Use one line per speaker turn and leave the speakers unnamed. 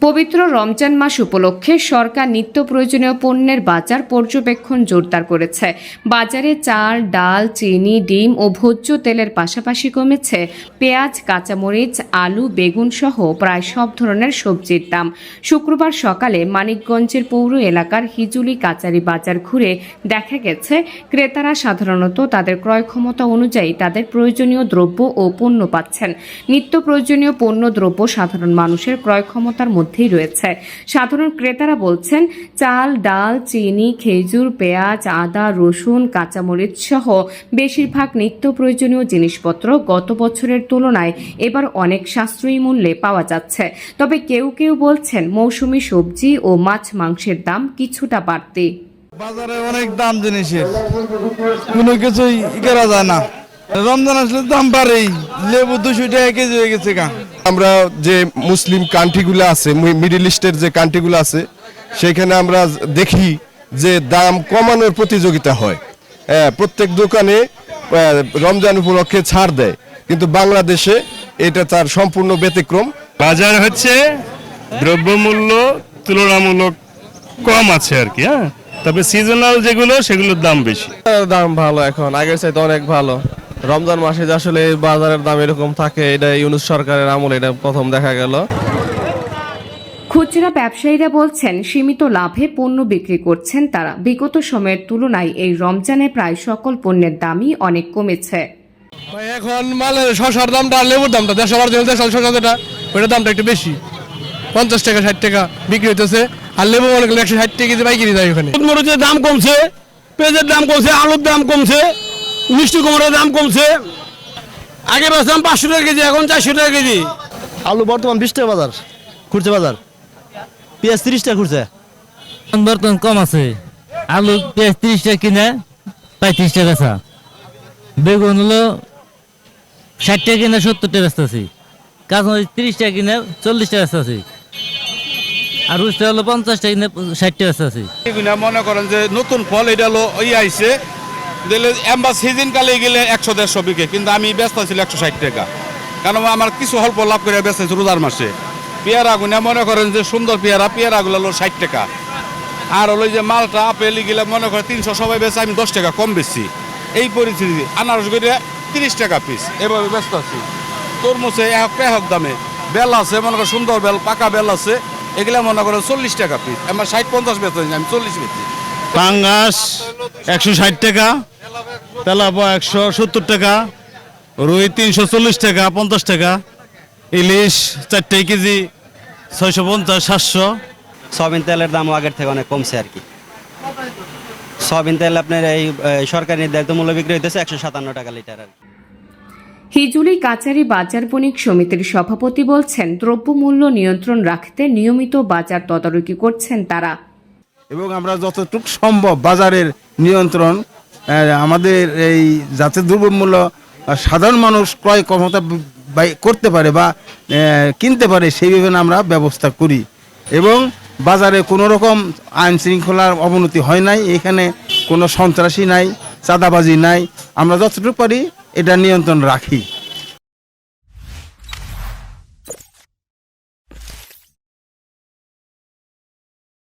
পবিত্র রমজান মাস উপলক্ষে সরকার নিত্য প্রয়োজনীয় পণ্যের বাজার পর্যবেক্ষণ জোরদার করেছে। বাজারে চাল, ডাল, চিনি, ডিম ও ভোজ্য তেলের পাশাপাশি কমেছে পেঁয়াজ, কাঁচামরিচ, আলু, বেগুন সহ প্রায় সব ধরনের সবজির দাম। শুক্রবার সকালে মানিকগঞ্জের পৌর এলাকার হিজুলি কাচারি বাজার ঘুরে দেখা গেছে ক্রেতারা সাধারণত তাদের ক্রয় ক্ষমতা অনুযায়ী তাদের প্রয়োজনীয় দ্রব্য ও পণ্য পাচ্ছেন। নিত্য প্রয়োজনীয় পণ্য দ্রব্য সাধারণ মানুষের ক্রয় ক্ষমতার মধ্যেই রয়েছে। সাধারণ ক্রেতারা বলছেন, চাল, ডাল, চিনি, খেজুর, পেঁয়াজ, আদা, রসুন, কাঁচামরিচ সহ বেশিরভাগ নিত্য প্রয়োজনীয় জিনিসপত্র গত বছরের তুলনায় এবার অনেক সাশ্রয়ী মূল্যে পাওয়া যাচ্ছে। তবে কেউ কেউ বলছেন মৌসুমী সবজি ও মাছ মাংসের দাম কিছুটা বাড়তি।
বাজারে অনেক দাম জিনিসের, কোনো কিছুই করা যায় না। রমজান আসলে দাম বাড়েই, লেবু 200 টাকা কেজি হয়ে গেছে।
আমরা যে মুসলিম কান্ট্রিগুলো আছে, মিডল ইস্টের যে কান্ট্রিগুলো আছে, সেখানে আমরা দেখি যে দাম কমানোর প্রতিযোগিতা হয়। প্রত্যেক দোকানে রমজান উপলক্ষে ছাড় দেয়, কিন্তু বাংলাদেশে এটা তার সম্পূর্ণ ব্যতিক্রম।
বাজার হচ্ছে দ্রব্যমূল্য তুলনামূলক কম আছে আর কি। তবে সিজনাল যেগুলো সেগুলোর দাম বেশি।
দাম ভালো, এখন আগের চাইতে অনেক ভালো। রমজান মাসে যে আসলে বাজারের দাম এরকম থাকে, এটা ইউনূস সরকারের আমলে এটা প্রথম দেখা গেল।
খুচরা ব্যবসায়ীরা বলছেন সীমিত লাভে পণ্য বিক্রি করছেন তারা। বিগত সময়ের তুলনায় এই রমজানে প্রায় সকল পণ্যের দামই অনেক কমেছে।
এখন মালের শসার দামটা, লেবুর দামটা, ওইটার দামটা একটু বেশি, 50 টাকা 60 টাকা বিক্রি হইতেছে। আর লেবু মনে করলে 160 টাকা কেজি পাইকারি দেয় ওখানে। মরিচের দাম কমছে, পেঁয়াজের দাম কমছে, আলুর দাম কমছে, মিষ্টি কুমড়ার দাম কমছে। আগে বেচতাম 500 টাকা কেজি, এখন 400 টাকা কেজি।
আলু বর্তমান 20 টাকা বাজার, খুচরা বাজার। পেঁয়াজ 30 টাকা খুচরা,
বর্তমান কম আছে। আলু পেঁয়াজ 30 টাকা কিনে 35 টাকা বেচা। বেগুন হলো 60 টাকা কিনে 70 টাকা বেচতেছি। কাঁচামরিচ 30 টাকা কিনে 40 টাকা বেচতেছি। আর রুচটা হলো 50 টাকা কিনে 60 টাকা বেচতেছি।
মনে করেন যে নতুন ফল, এটা হলো আইছে দিলে এমবা সিজন কালে গেলে 100-150 বিকে, কিন্তু আমি ব্যস্ত ছিল 160 টাকা, কারণ আমার কিছু অল্প লাভ করে ব্যস্ত রোজার মাসে। পেয়ারা গুনা মনে করেন যে সুন্দর পেয়ারা গুলো হলো 60 টাকা। আর হলো যে মালটা আপেল গেলে মনে করেন 300, সবাই বেচে, আমি 10 টাকা কম বেশি। এই পরিস্থিতি আনারস করে 30 টাকা পিস, এভাবে ব্যস্ত আছি। তরমুজে এক দামে বেল আছে, মনে করেন সুন্দর বেল, পাকা বেল আছে, এগুলা মনে করেন 40 টাকা পিস। আমার 60-50 বেচতে, আমি 40 বেচি।
পাঙ্গাস 160 টাকা, তেলাপোয়া 170 টাকা, রুই 340 টাকা 50 টাকা, ইলিশ 4 কেজি 650-700।
সয়াবিন তেলের দাম আগের থেকে অনেক কমছে আর কি। সয়াবিন তেল আপনার এই সরকারি নির্ধারিত মূল্য বিক্রি হইতেছে 157 টাকা লিটার আর কি।
হিজুলি কাচারি বাজার বণিক সমিতির সভাপতি বলছেন, দ্রব্যমূল্য নিয়ন্ত্রণ রাখতে নিয়মিত বাজার তদারকি করছেন তারা।
এবং আমরা যতটুকু সম্ভব বাজারের নিয়ন্ত্রণ, আমাদের এই যাতে দ্রব্যমূল্য সাধারণ মানুষ ক্রয় ক্ষমতা করতে পারে বা কিনতে পারে, সেইভাবে আমরা ব্যবস্থা করি। এবং বাজারে কোনো রকম আইন শৃঙ্খলার অবনতি হয় নাই, এখানে কোনো সন্ত্রাসী নাই, চাঁদাবাজি নাই। আমরা যতটুকু পারি এটা নিয়ন্ত্রণ রাখি।